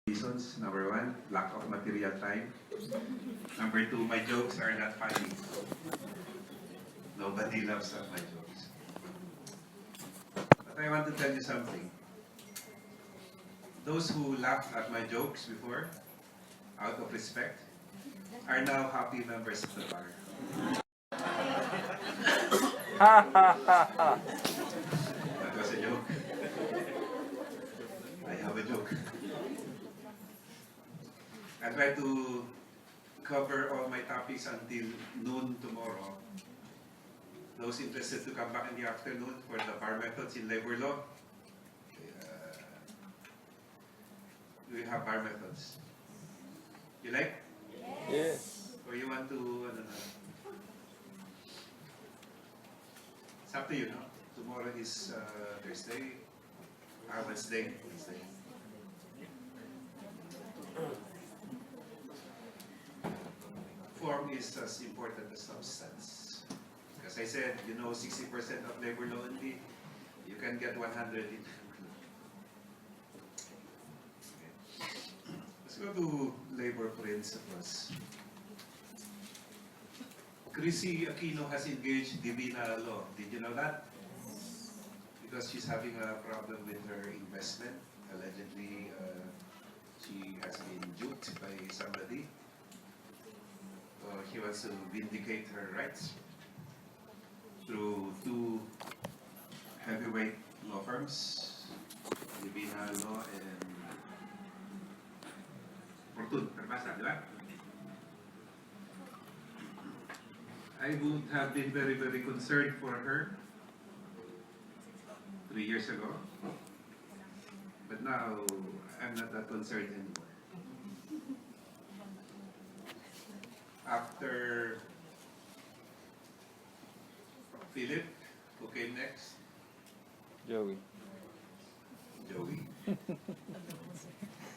Reasons. Number one, lack of material time. Number two, my jokes are not funny. Nobody laughs at my jokes. But I want to tell you something. Those who laughed at my jokes before, out of respect, are now happy members of the bar. That was a joke. I have a joke. I try to cover all my topics until noon tomorrow. Those interested to come back in the afternoon for the bar methods in labor law, we have bar methods. You like? Yes. Or you want to, it's up to you, no? Tomorrow is Thursday, Wednesday. Form is as important as substance. As I said, 60% of labor law only, you can get 100 in. Okay. Let's go to labor principles. Chrissy Aquino has engaged Divina Law. Did you know that? Because she's having a problem with her investment. Allegedly, she has been duped by somebody. She wants to vindicate her rights through two heavyweight law firms, Divina Law and Fortune. Terbasa, di ba? I would have been very, very concerned for her 3 years ago. But now, I'm not that concerned anymore. After Philip, who came next? Joey.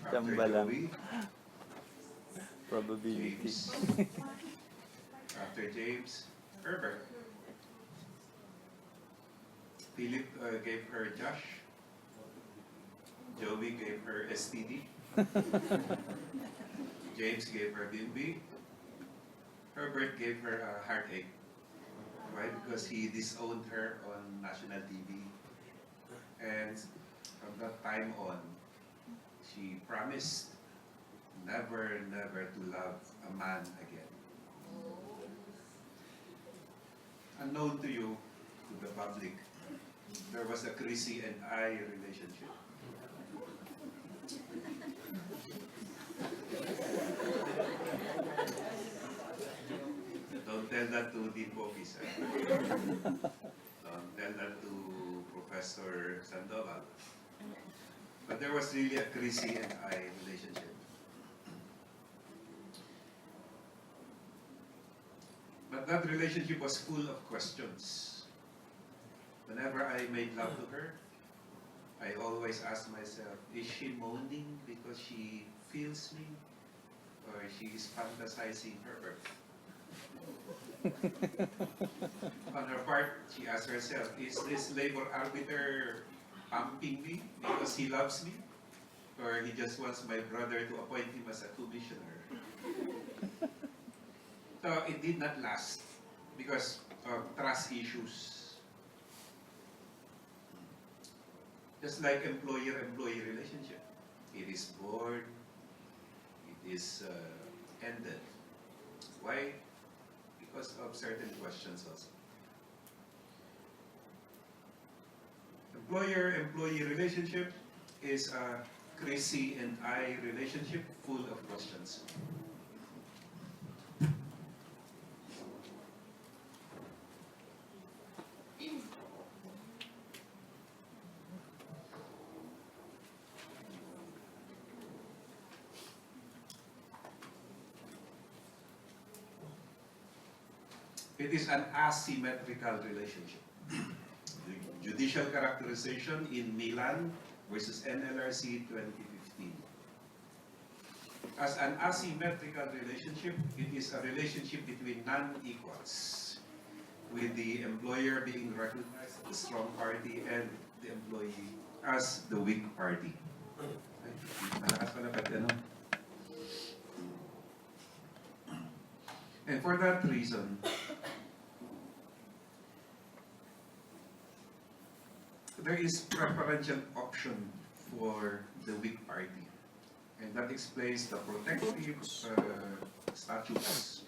After Tambalang. Joey, Probability. James. After James, Herbert. Philip gave her Josh. Joey gave her STD. James gave her Bimby. Herbert gave her a heartache. Why? Because he disowned her on national TV. And from that time on, she promised never to love a man again. Unknown to you, to the public, there was a Chrissy and I relationship. Don't tell that to Dean Bofis. Don't tell that to Professor Sandoval. But there was really a Chrissy and I relationship. But that relationship was full of questions. Whenever I made love to her, I always asked myself, is she moaning because she feels me? Or she is fantasizing her birth? On her part, she asked herself, is this labor arbiter pumping me because he loves me? Or he just wants my brother to appoint him as a commissioner? So it did not last because of trust issues. Just like employer-employee relationship. It is born, it is ended. Why? Because of certain questions also. Employer-employee relationship is a Chrissy and I relationship full of questions. It is an asymmetrical relationship. The judicial characterization in Milan versus NLRC 2015. As an asymmetrical relationship, it is a relationship between non-equals, with the employer being recognized as the strong party and the employee as the weak party. Malakas pala pag ano. And for that reason, there is preferential option for the weak party. And that explains the protective statutes.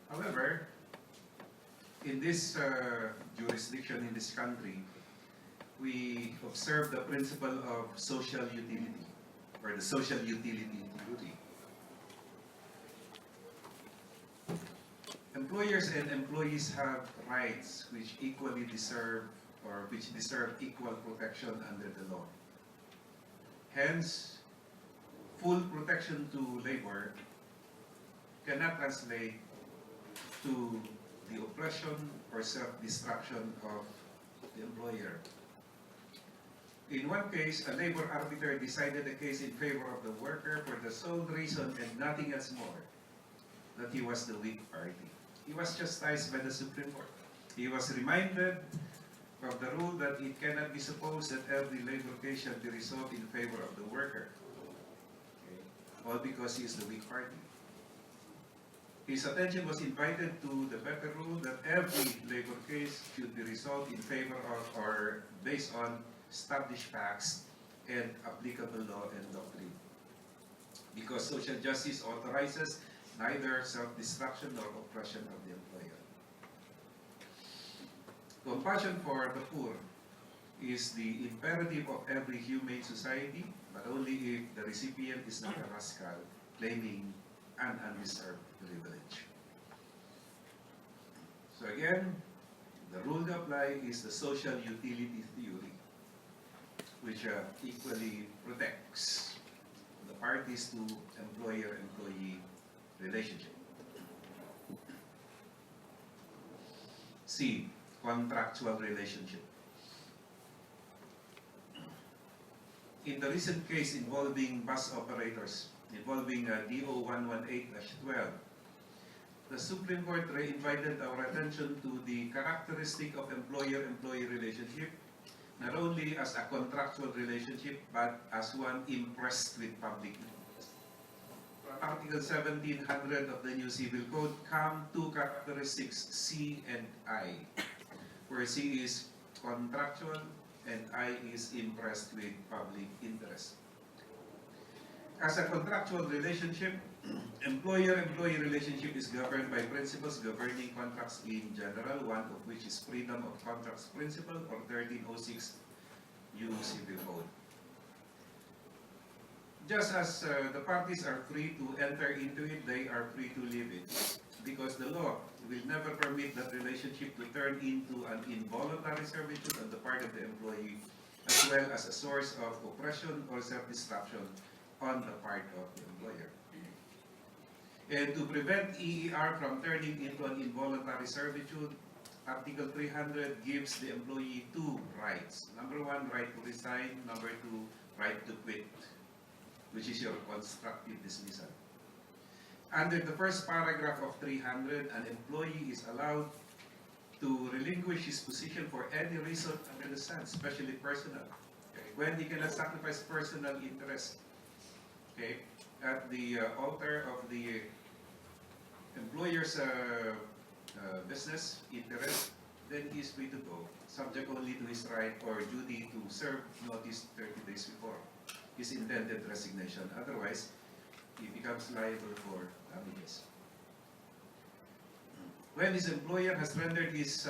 However, in this jurisdiction, in this country, we observe the principle of social utility, or the social utility theory. Employers and employees have rights which equally deserve, or which deserve equal protection under the law. Hence, full protection to labor cannot translate to the oppression or self-destruction of the employer. In one case, a labor arbiter decided a case in favor of the worker for the sole reason and nothing else more that he was the weak party. He was chastised by the Supreme Court. He was reminded of the rule that it cannot be supposed that every labor case shall be resolved in favor of the worker. Okay. All because he is the weak party. His attention was invited to the better rule that every labor case should be resolved in favor of or based on established facts and applicable law and doctrine. Because social justice authorizes neither self-destruction nor oppression of the employer. Compassion for the poor is the imperative of every humane society, but only if the recipient is not a rascal claiming an undeserved privilege. So again, the rule to apply is the social utility theory, which equally protects the parties to employer-employee relationship. C. Contractual relationship. In the recent case involving bus operators, involving DO 118-12, the Supreme Court invited our attention to the characteristic of employer-employee relationship, not only as a contractual relationship, but as one impressed with public need. Article 1700 of the new Civil Code come two characteristics, C and I, where C is contractual and I is impressed with public interest. As a contractual relationship, employer-employee relationship is governed by principles governing contracts in general, one of which is freedom of contracts principle, or 1306 new Civil Code. Just as the parties are free to enter into it, they are free to leave it. Because the law will never permit that relationship to turn into an involuntary servitude on the part of the employee, as well as a source of oppression or self-destruction on the part of the employer. And to prevent EER from turning into an involuntary servitude, Article 300 gives the employee two rights. Number one, right to resign. Number two, right to quit, which is your constructive dismissal. Under the first paragraph of 300, an employee is allowed to relinquish his position for any reason under the sun, especially personal. Okay? When he cannot sacrifice personal interest, okay, at the altar of the employer's business interest, then he is free to go, subject only to his right or duty to serve notice 30 days before his intended resignation. Otherwise, he becomes liable for damages. When his employer has rendered his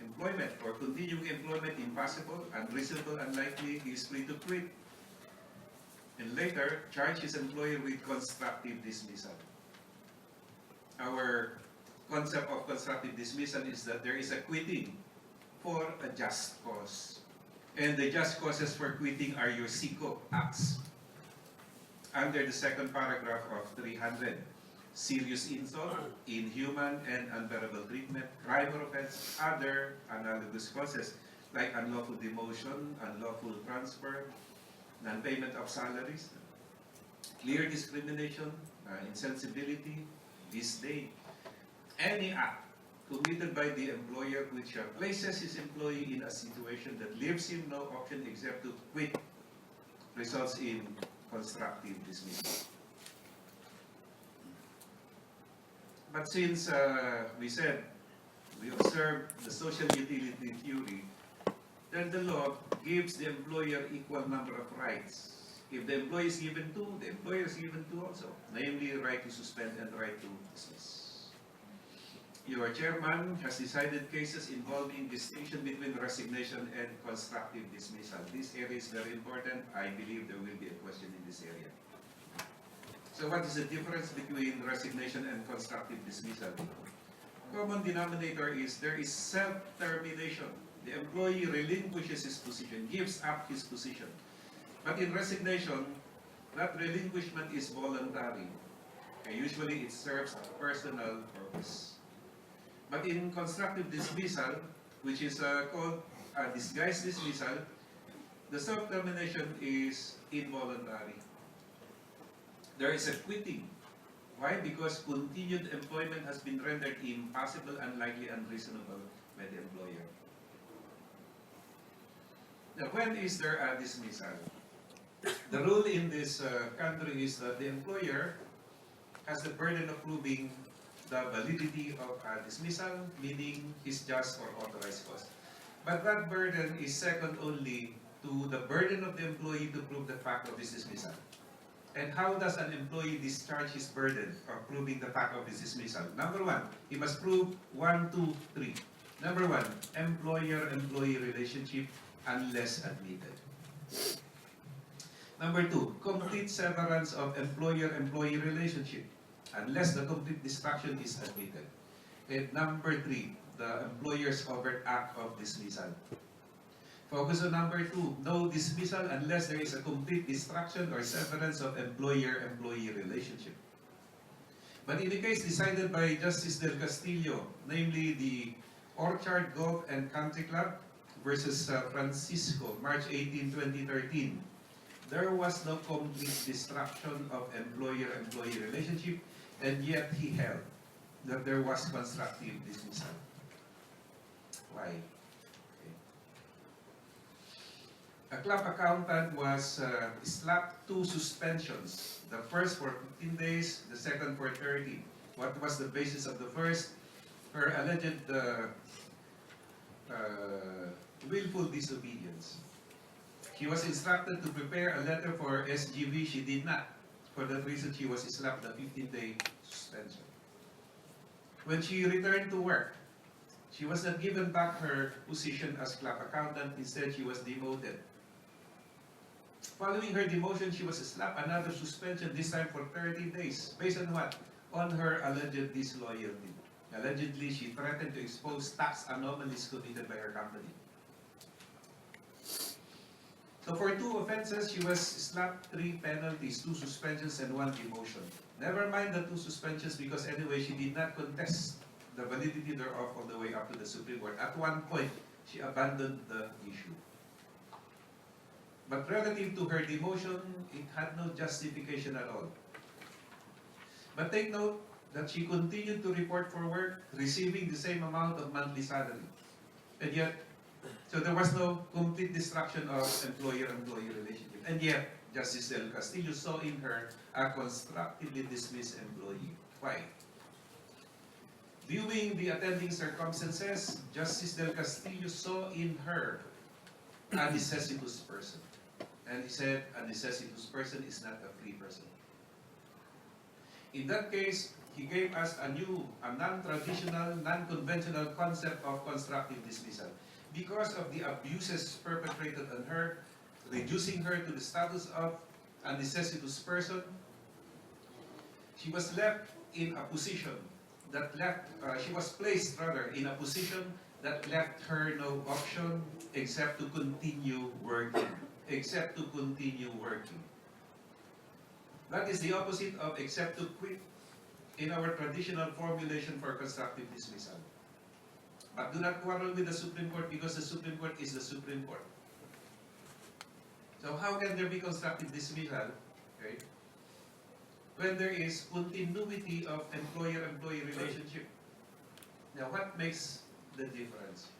employment or continuing employment impossible, unreasonable, unlikely, he is free to quit and later charge his employer with constructive dismissal. Our concept of constructive dismissal is that there is a quitting for a just cause. And the just causes for quitting are your SICO acts. Under the second paragraph of 300, serious insult, inhuman and unbearable treatment, crime or offense, other analogous causes like unlawful demotion, unlawful transfer, non-payment of salaries, clear discrimination, insensibility, disdain, any act committed by the employer which places his employee in a situation that leaves him no option except to quit results in constructive dismissal. But since we observe the social utility theory, then the law gives the employer equal number of rights. If the employee is given two, the employer is given two also, namely right to suspend and right to dismiss. Your chairman has decided cases involving distinction between resignation and constructive dismissal. This area is very important. I believe there will be a question in this area. So what is the difference between resignation and constructive dismissal? Common denominator is there is self-termination. The employee relinquishes his position, gives up his position. But in resignation, that relinquishment is voluntary. And usually it serves a personal purpose. But in constructive dismissal, which is called a disguised dismissal, the self-termination is involuntary. There is a quitting. Why? Because continued employment has been rendered impossible, unlikely, unreasonable by the employer. Now, when is there a dismissal? The rule in this country is that the employer has the burden of proving the validity of a dismissal, meaning his just or authorized cause. But that burden is second only to the burden of the employee to prove the fact of his dismissal. And how does an employee discharge his burden of proving the fact of his dismissal? Number one, he must prove 1, 2, 3. Number one, employer-employee relationship unless admitted. Number two, complete severance of employer-employee relationship unless the complete destruction is admitted. And number three, the employer's overt act of dismissal. Focus on number two, no dismissal unless there is a complete destruction or severance of employer-employee relationship. But in the case decided by Justice Del Castillo, namely the Orchard Golf and Country Club versus Francisco, March 18, 2013, there was no complete destruction of employer-employee relationship, and yet he held that there was constructive dismissal. Why? A club accountant was slapped 2 suspensions. The first for 15 days, the second for 30. What was the basis of the first? Her alleged willful disobedience. She was instructed to prepare a letter for SGV. She did not. For that reason, she was slapped a 15-day suspension. When she returned to work, she was not given back her position as club accountant. Instead, she was demoted. Following her demotion, she was slapped another suspension, this time for 30 days. Based on what? On her alleged disloyalty. Allegedly, she threatened to expose tax anomalies committed by her company. So for 2 offenses, she was slapped 3 penalties, 2 suspensions, and 1 demotion. Never mind the 2 suspensions because anyway, she did not contest the validity thereof all the way up to the Supreme Court. At one point, she abandoned the issue. But relative to her demotion, it had no justification at all. But take note that she continued to report for work, receiving the same amount of monthly salary. And yet, so there was no complete destruction of employer-employee relationship. And yet, Justice Del Castillo saw in her a constructively dismissed employee. Why? Viewing the attending circumstances, Justice Del Castillo saw in her a necessitous person. And he said a necessitous person is not a free person. In that case, he gave us a new, a non-traditional, non-conventional concept of constructive dismissal. Because of the abuses perpetrated on her, reducing her to the status of a necessitous person, she was left in a position that left, she was placed rather in a position that left her no option except to continue working. Except to continue working. That is the opposite of except to quit in our traditional formulation for constructive dismissal. But do not quarrel with the Supreme Court because the Supreme Court is the Supreme Court. So how can there be constructive dismissal, okay, when there is continuity of employer-employee relationship? Now, what makes the difference?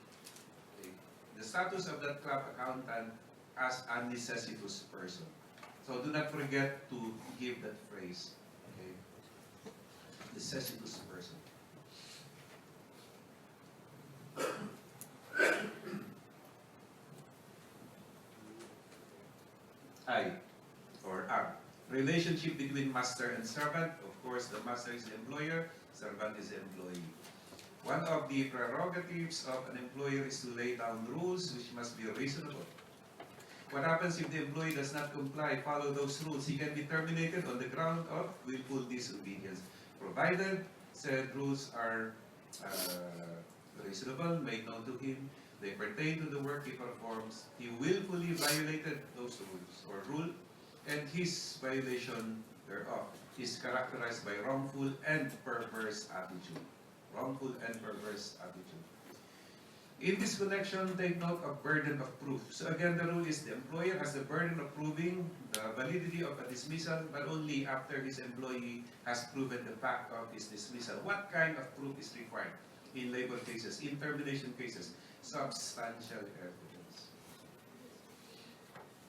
Okay. The status of that club accountant as a necessitous person. So do not forget to give that phrase. Okay. Necessitous person. I or R. Relationship between master and servant. Of course, the master is the employer, servant is the employee. One of the prerogatives of an employer is to lay down rules which must be reasonable. What happens if the employee does not comply, follow those rules? He can be terminated on the ground of willful disobedience, provided said rules are reasonable, made known to him, they pertain to the work he performs, he willfully violated those rules or rule, and his violation thereof is characterized by wrongful and perverse attitude. Wrongful and perverse attitude. In this connection, take note of burden of proof. So again, the rule is the employer has the burden of proving the validity of a dismissal, but only after his employee has proven the fact of his dismissal. What kind of proof is required in labor cases, in termination cases? Substantial evidence.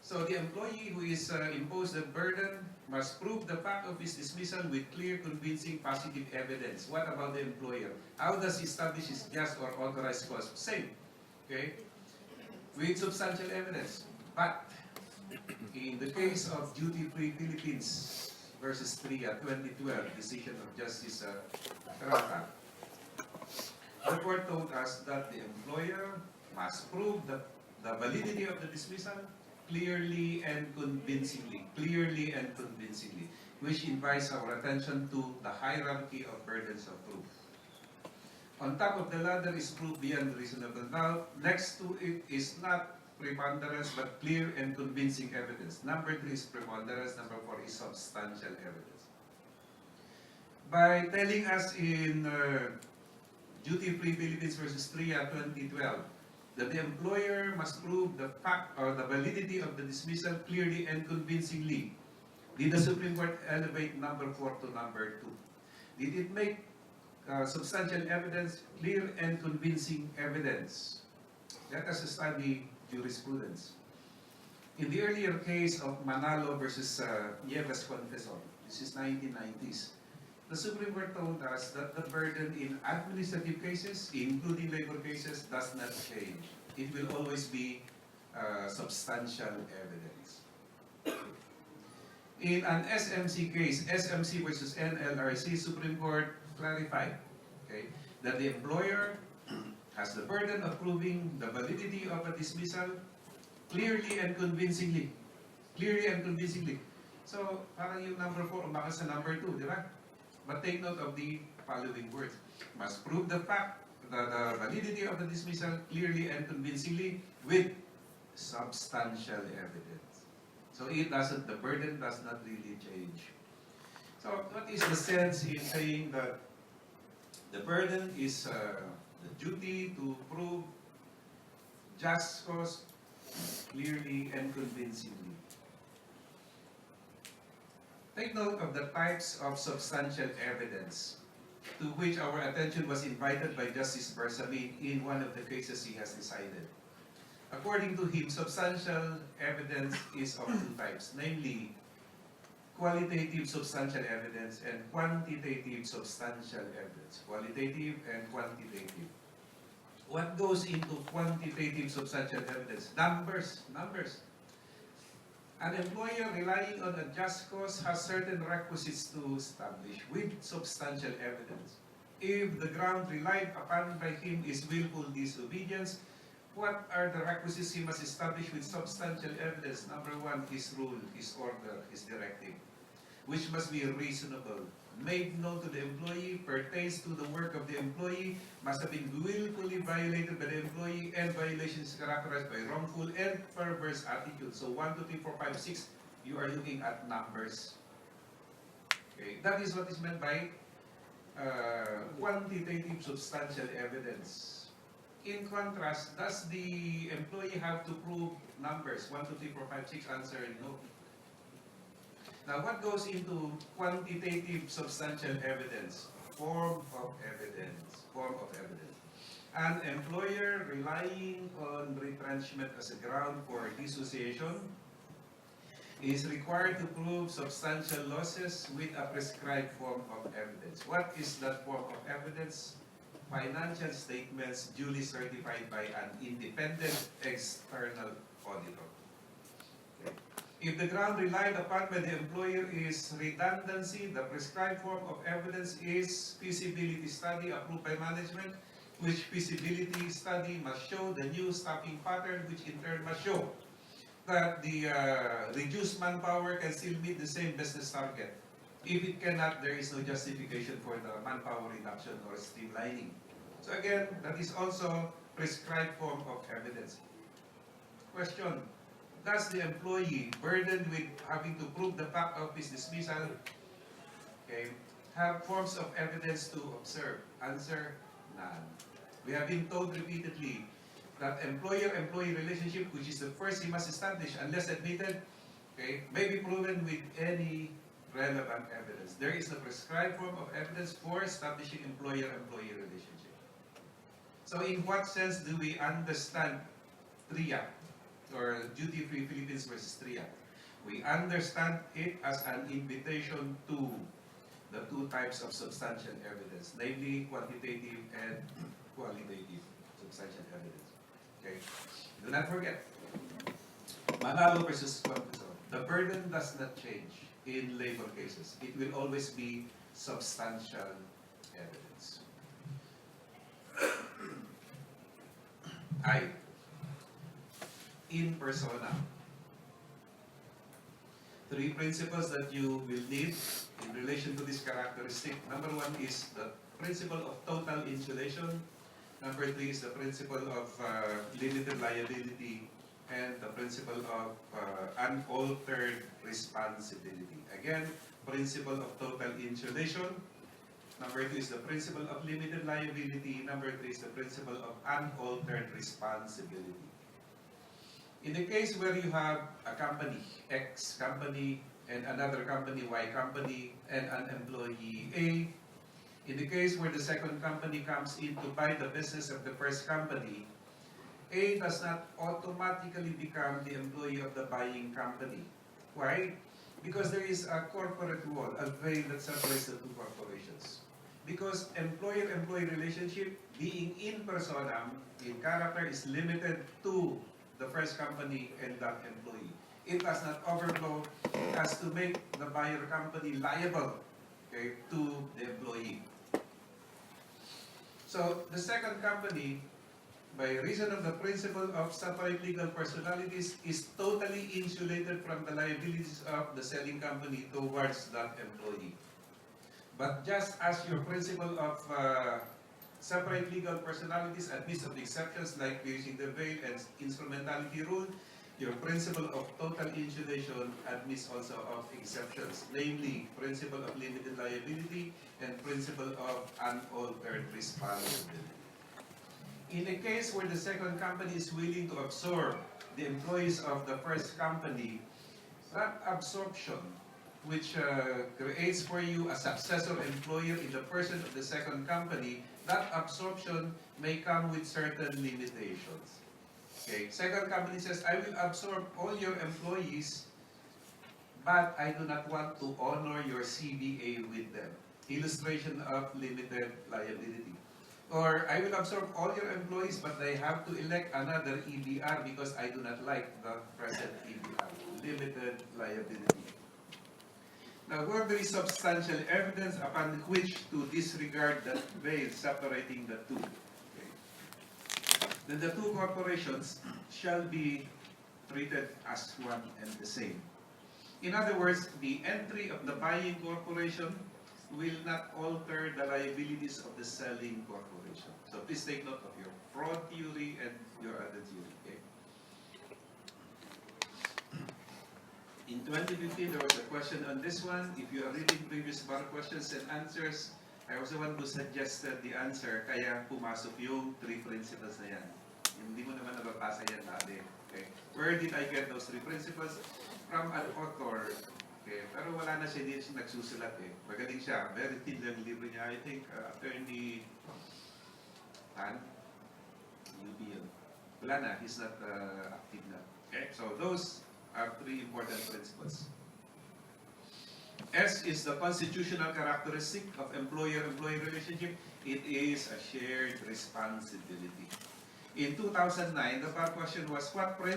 So the employee who is imposed the burden must prove the fact of his dismissal with clear, convincing, positive evidence. What about the employer? How does he establish his just or authorized cause? Same, okay? With substantial evidence. But in the case of Duty Free Philippines versus TRIA 2012, decision of Justice Trata, the court told us that the employer must prove the validity of the dismissal clearly and convincingly, which invites our attention to the hierarchy of burdens of proof. On top of the ladder is proof beyond reasonable doubt. Next to it is not preponderance, but clear and convincing evidence. Number 3 is preponderance. Number 4 is substantial evidence. By telling us in Duty Free Philippines versus TRIA 2012, that the employer must prove the fact or the validity of the dismissal clearly and convincingly. Did the Supreme Court elevate number 4 to number 2? Did it make substantial evidence clear and convincing evidence? Let us study jurisprudence. In the earlier case of Manalo versus Nieves Confessor, this is 1990s, the Supreme Court told us that the burden in administrative cases, including labor cases, does not change. It will always be substantial evidence. In an SMC case, SMC versus NLRC, Supreme Court clarified, okay, that the employer has the burden of proving the validity of a dismissal clearly and convincingly. Clearly and convincingly. So, parang yung number 4, umakas sa number 2, di ba? But take note of the following words. Must prove the fact, the validity of the dismissal clearly and convincingly with substantial evidence. So the burden does not really change. So what is the sense in saying that the burden is the duty to prove just cause clearly and convincingly? Take note of the types of substantial evidence to which our attention was invited by Justice Bersamin in one of the cases he has decided. According to him, substantial evidence is of 2 types, namely qualitative substantial evidence and quantitative substantial evidence. Qualitative and quantitative. What goes into quantitative substantial evidence? Numbers. An employer relying on a just cause has certain requisites to establish with substantial evidence. If the ground relied upon by him is willful disobedience, what are the requisites he must establish with substantial evidence? Number 1, his rule, his order, his directive, which must be reasonable, made known to the employee, pertains to the work of the employee, must have been willfully violated by the employee, and violations characterized by wrongful and perverse attitude. So 1, 2, 3, 4, 5, 6, you are looking at numbers. Okay, that is what is meant by quantitative substantial evidence. In contrast, does the employee have to prove numbers? 1, 2, 3, 4, 5, 6, answer no. Now, what goes into quantitative substantial evidence? form of evidence. Form of evidence. An employer relying on retrenchment as a ground for dissociation is required to prove substantial losses with a prescribed form of evidence. What is that form of evidence? Financial statements duly certified by an independent external auditor. Okay. If the ground relied upon by the employer is redundancy, the prescribed form of evidence is feasibility study approved by management, which feasibility study must show the new staffing pattern, which in turn must show that the reduced manpower can still meet the same business target. If it cannot, there is no justification for the manpower reduction or streamlining. So again, that is also prescribed form of evidence. Question: does the employee burdened with having to prove the back office dismissal, okay, have forms of evidence to observe? Answer: none. We have been told repeatedly that employer-employee relationship, which is the first he must establish unless admitted, okay, may be proven with any relevant evidence. There is a prescribed form of evidence for establishing employer-employee relationship. So in what sense do we understand TRIA, or duty-free Philippines versus TRIA? We understand it as an invitation to the two types of substantial evidence, namely quantitative and qualitative substantial evidence. Okay. Do not forget, Manalo versus Quantiso. The burden does not change in labor cases. It will always be substantial evidence. I, in persona. Three principles that you will need in relation to this characteristic. Number one is the principle of total insulation. Number three is the principle of limited liability, and the principle of unaltered responsibility. Again, principle of total insulation. Number two is the principle of limited liability. Number three is the principle of unaltered responsibility. In the case where you have a company, X company, and another company, Y company, and an employee, A, in the case where the second company comes in to buy the business of the first company, A does not automatically become the employee of the buying company. Why? Because there is a corporate wall, a veil that separates the two corporations. Because employer-employee relationship, being in personam, in character, is limited to the first company and that employee. It does not overflow as to make the buyer company liable, okay, to the employee. So the second company, by reason of the principle of separate legal personalities, is totally insulated from the liabilities of the selling company towards that employee. But just as your principle of separate legal personalities admits of exceptions like using the veil and instrumentality rule, your principle of total insulation admits also of exceptions, namely principle of limited liability and principle of unaltered responsibility. In a case where the second company is willing to absorb the employees of the first company, that absorption, which creates for you a successor employer in the person of the second company, that absorption may come with certain limitations. Okay, second company says, I will absorb all your employees, but I do not want to honor your CBA with them. Illustration of limited liability. Or I will absorb all your employees, but they have to elect another EBR because I do not like the present EBR. Limited liability. Now, where there is substantial evidence upon which to disregard that veil separating the two, okay, then the two corporations shall be treated as one and the same. In other words, the entry of the buying corporation will not alter the liabilities of the selling corporation. So please take note of your fraud theory and your other theory. Okay? In 2015, there was a question on this one. If you are reading previous bar questions and answers, I was the one who suggested the answer, kaya pumasok yung three principles na yan. Hindi mo naman nababasa yan dati. Okay? Where did I get those three principles? From an author Okay, pero wala na siya, hindi siya nagsusulat eh. Magaling siya, very thin lang libro niya. I think Attorney Han, UB yun. Wala na, he's not active na. Okay, so those are three important principles. S is the constitutional characteristic of employer-employee relationship. It is a shared responsibility. In 2009, the bar question was, what